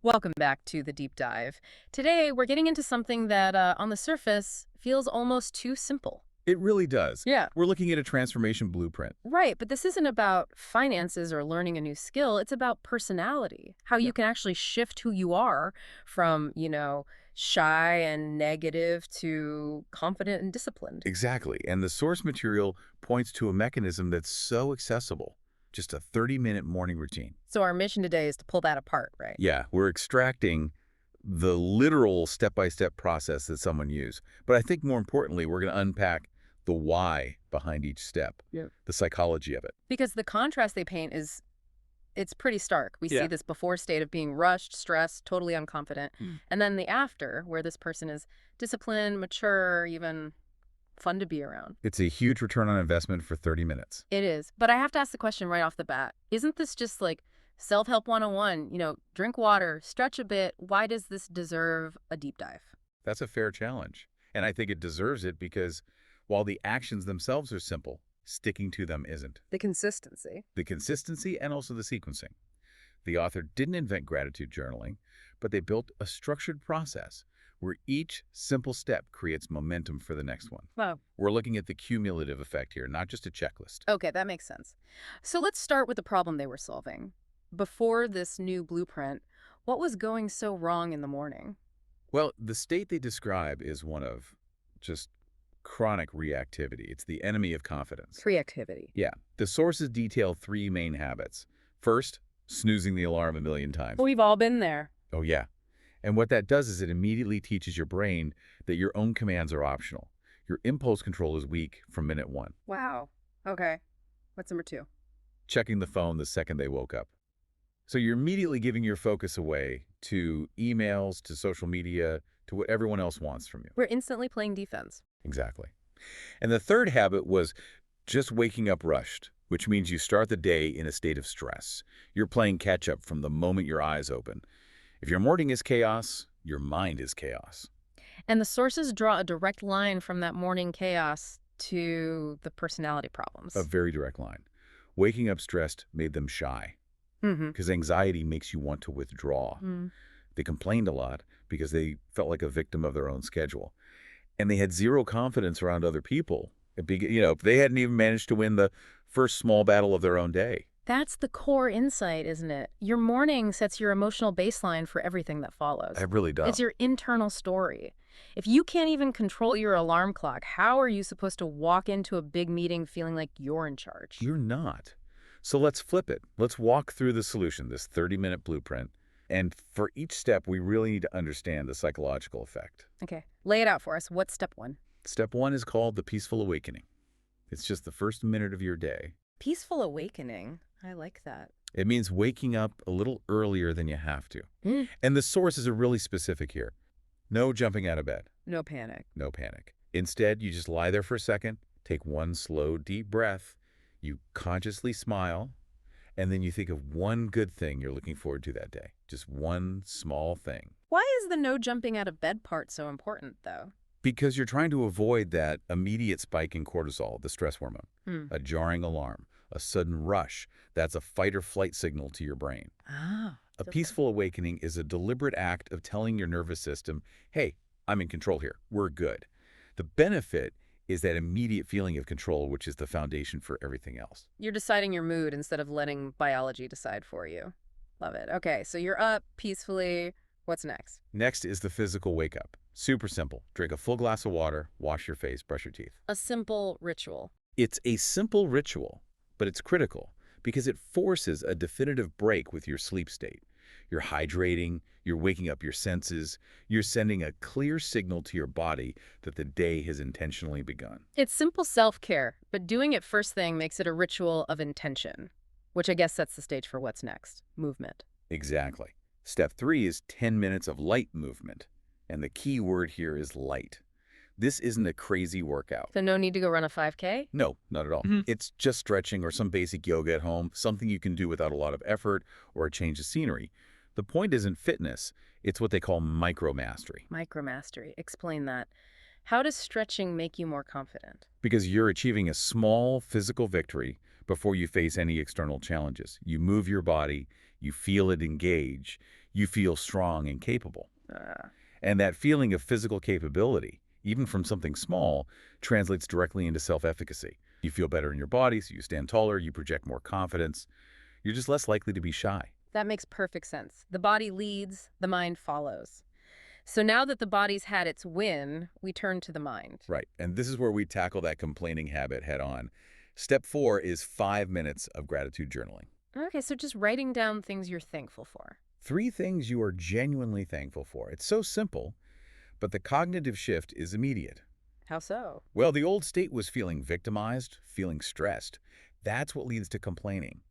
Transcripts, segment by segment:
Welcome back to the deep dive. Today, we're getting into something that, on the surface, feels almost too simple. It really does. Yeah. We're looking at a transformation blueprint. Right, but this isn't about finances or learning a new skill. It's about personality, how Yeah. you can actually shift who you are from, shy and negative to confident and disciplined. Exactly. And the source material points to a mechanism that's so accessible. Just a 30-minute morning routine. So, our mission today is to pull that apart, right? Yeah, we're extracting the literal step-by-step process that someone used. But I think more importantly, we're going to unpack the why behind each step, Yeah. the psychology of it. Because the contrast they paint is it's pretty stark. We see Yeah. this before state of being rushed, stressed, totally unconfident. Mm. And then the after, where this person is disciplined, mature, even fun to be around. It's a huge return on investment for 30 minutes. It is. But I have to ask the question right off the bat. Isn't this just like self-help 101? Drink water, stretch a bit. Why does this deserve a deep dive? That's a fair challenge. And I think it deserves it because while the actions themselves are simple, sticking to them isn't. The consistency. The consistency and also the sequencing. The author didn't invent gratitude journaling, but they built a structured process where each simple step creates momentum for the next one. Wow. We're looking at the cumulative effect here, not just a checklist. Okay, that makes sense. So let's start with the problem they were solving. Before this new blueprint, what was going so wrong in the morning? Well, the state they describe is one of just chronic reactivity. It's the enemy of confidence. Creativity. Yeah. The sources detail three main habits. First, snoozing the alarm a million times. We've all been there. Oh, yeah. And what that does is it immediately teaches your brain that your own commands are optional. Your impulse control is weak from minute one. Wow. Okay. What's number two? Checking the phone the second they woke up. So you're immediately giving your focus away to emails, to social media, to what everyone else wants from you. We're instantly playing defense. Exactly. And the third habit was just waking up rushed, which means you start the day in a state of stress. You're playing catch up from the moment your eyes open. If your morning is chaos, your mind is chaos. And the sources draw a direct line from that morning chaos to the personality problems. A very direct line. Waking up stressed made them shy Mm-hmm. because anxiety makes you want to withdraw. Mm. They complained a lot because they felt like a victim of their own schedule. And they had zero confidence around other people. They hadn't even managed to win the first small battle of their own day. That's the core insight, isn't it? Your morning sets your emotional baseline for everything that follows. I really don't. It's your internal story. If you can't even control your alarm clock, how are you supposed to walk into a big meeting feeling like you're in charge? You're not. So let's flip it. Let's walk through the solution, this 30-minute blueprint. And for each step, we really need to understand the psychological effect. Okay, lay it out for us. What's step one? Step one is called the peaceful awakening. It's just the first minute of your day. Peaceful awakening. I like that. It means waking up a little earlier than you have to. Mm. And the sources are really specific here. No jumping out of bed. No panic. No panic. Instead, you just lie there for a second, take one slow, deep breath, you consciously smile, and then you think of one good thing you're looking forward to that day. Just one small thing. Why is the no jumping out of bed part so important, though? Because you're trying to avoid that immediate spike in cortisol, the stress hormone, Hmm. a jarring alarm, a sudden rush. That's a fight or flight signal to your brain. Ah. A peaceful awakening is a deliberate act of telling your nervous system, hey, I'm in control here. We're good. The benefit is that immediate feeling of control, which is the foundation for everything else. You're deciding your mood instead of letting biology decide for you. Love it. Okay, so you're up peacefully. What's next? Next is the physical wake-up. Super simple. Drink a full glass of water, wash your face, brush your teeth. A simple ritual. It's a simple ritual, but it's critical because it forces a definitive break with your sleep state. You're hydrating, you're waking up your senses, you're sending a clear signal to your body that the day has intentionally begun. It's simple self-care, but doing it first thing makes it a ritual of intention, which I guess sets the stage for what's next. Movement. Exactly. Step 3 is 10 minutes of light movement, and the key word here is light. This isn't a crazy workout. So no need to go run a 5K? No, not at all. Mhm. It's just stretching or some basic yoga at home, something you can do without a lot of effort or a change of scenery. The point isn't fitness, it's what they call micromastery, Micromastery. Explain that. How does stretching make you more confident? because you're achieving a small physical victory before you face any external challenges. You move your body, You feel it engage. You feel strong and capable. Uh, And that feeling of physical capability, even from something small, translates directly into self-efficacy. You feel better in your body, so you stand taller, you project more confidence. You're just less likely to be shy. that makes perfect sense. The body leads, the mind follows. So now that the body's had its win, we turn to the mind. Right. And this is where we tackle that complaining habit head on. Step 4 is 5 minutes of gratitude journaling. Okay, so just writing down things you're thankful for. 3 things you are genuinely thankful for. It's so simple, but the cognitive shift is immediate. How so? Well, the old state was feeling victimized, feeling stressed. That's what leads to complaining.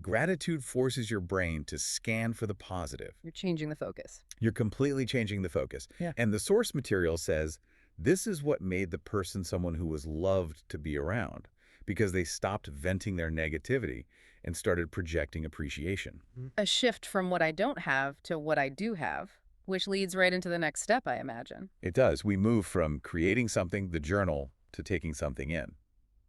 Gratitude forces your brain to scan for the positive. You're changing the focus. You're completely changing the focus. Yeah. And the source material says, this is what made the person someone who was loved to be around, because they stopped venting their negativity and started projecting appreciation. A shift from what I don't have to what I do have, which leads right into the next step, I imagine. It does. We move from creating something, the journal, to taking something in.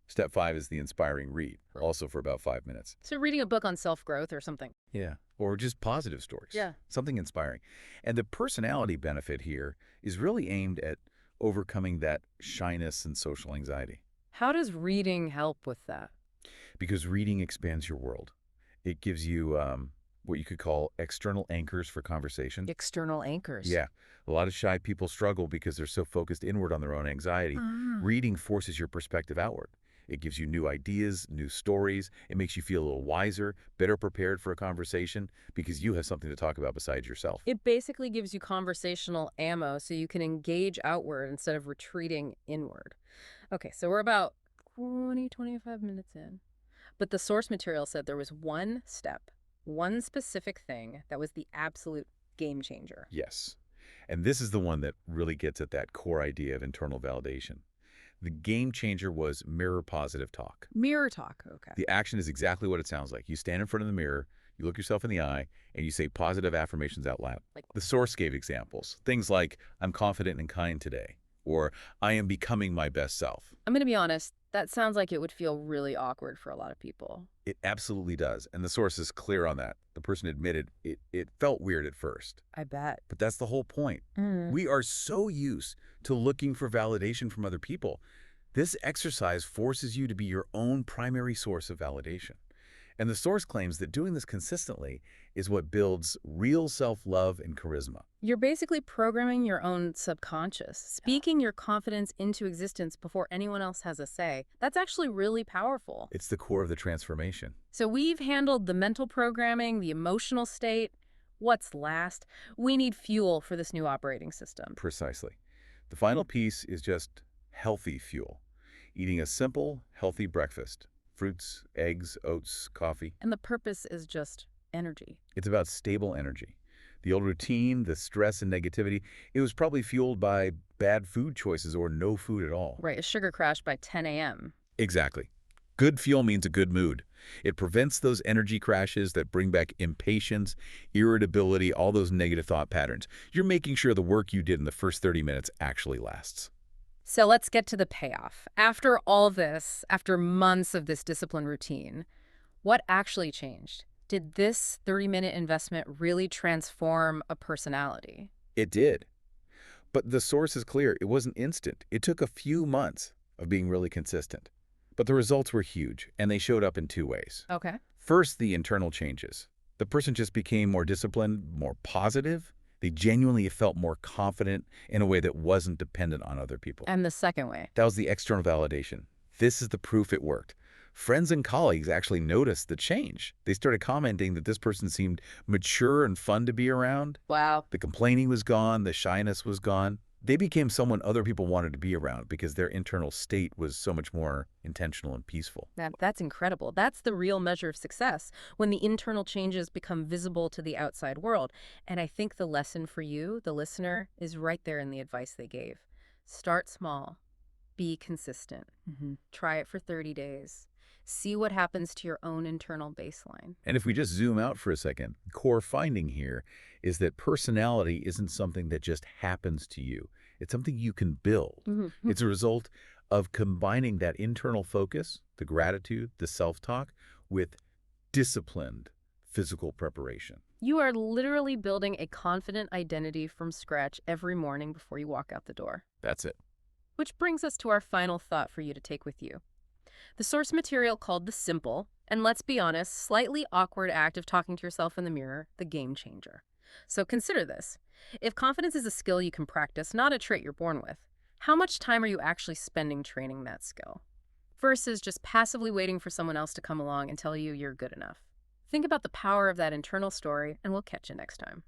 Step 5 is the inspiring read, also for about 5 minutes. So reading a book on self-growth or something. Yeah. Or just positive stories. Yeah. Something inspiring. And the personality benefit here is really aimed at overcoming that shyness and social anxiety. How does reading help with that? Because reading expands your world. It gives you what you could call external anchors for conversation. External anchors. Yeah. A lot of shy people struggle because they're so focused inward on their own anxiety. Reading forces your perspective outward. It gives you new ideas, new stories. It makes you feel a little wiser, better prepared for a conversation because you have something to talk about besides yourself. It basically gives you conversational ammo so you can engage outward instead of retreating inward. Okay, so we're about 25 minutes in. But the source material said there was one step, one specific thing that was the absolute game changer. Yes. And this is the one that really gets at that core idea of internal validation. The game changer was mirror positive talk. Mirror talk, okay. The action is exactly what it sounds like. You stand in front of the mirror, you look yourself in the eye, and you say positive affirmations out loud. Like, The source gave examples. Things like, I'm confident and kind today, or I am becoming my best self. I'm going to be honest, that sounds like it would feel really awkward for a lot of people. It absolutely does, and the source is clear on that. The person admitted it felt weird at first, I bet. but that's the whole point. We are so used to looking for validation from other people. This exercise forces you to be your own primary source of validation. And the source claims that doing this consistently is what builds real self-love and charisma. You're basically programming your own subconscious, speaking your confidence into existence before anyone else has a say. That's actually really powerful. It's the core of the transformation. So we've handled the mental programming, the emotional state. What's last? We need fuel for this new operating system. Precisely. The final piece is just healthy fuel. Eating a simple, healthy breakfast. Fruits, eggs, oats, coffee. And the purpose is just energy. It's about stable energy. The old routine, the stress and negativity, it was probably fueled by bad food choices or no food at all. Right, a sugar crash by 10 a.m. Exactly. Good fuel means a good mood. It prevents those energy crashes that bring back impatience, irritability, all those negative thought patterns. You're making sure the work you did in the first 30 minutes actually lasts. So let's get to the payoff. After all this, after months of this discipline routine, what actually changed? Did this 30-minute investment really transform a personality? It did. But the source is clear. It wasn't instant. It took a few months of being really consistent. But the results were huge, and they showed up in 2 ways. Okay. First, the internal changes. The person just became more disciplined, more positive. They genuinely felt more confident in a way that wasn't dependent on other people. And the second way? That was the external validation. This is the proof it worked. Friends and colleagues actually noticed the change. They started commenting that this person seemed mature and fun to be around. Wow. The complaining was gone, the shyness was gone. They became someone other people wanted to be around because their internal state was so much more intentional and peaceful. That's incredible. That's the real measure of success, when the internal changes become visible to the outside world. And I think the lesson for you, the listener, is right there in the advice they gave. Start small. Be consistent. Try it for 30 days. See what happens to your own internal baseline. And if we just zoom out for a second, the core finding here is that personality isn't something that just happens to you. It's something you can build. It's a result of combining that internal focus, the gratitude, the self-talk, with disciplined, physical preparation. You are literally building a confident identity from scratch every morning before you walk out the door. That's it. Which brings us to our final thought for you to take with you. The source material called the simple, and let's be honest, slightly awkward act of talking to yourself in the mirror, the game changer. So consider this. If confidence is a skill you can practice, not a trait you're born with, how much time are you actually spending training that skill? Versus just passively waiting for someone else to come along and tell you you're good enough. Think about the power of that internal story, and we'll catch you next time.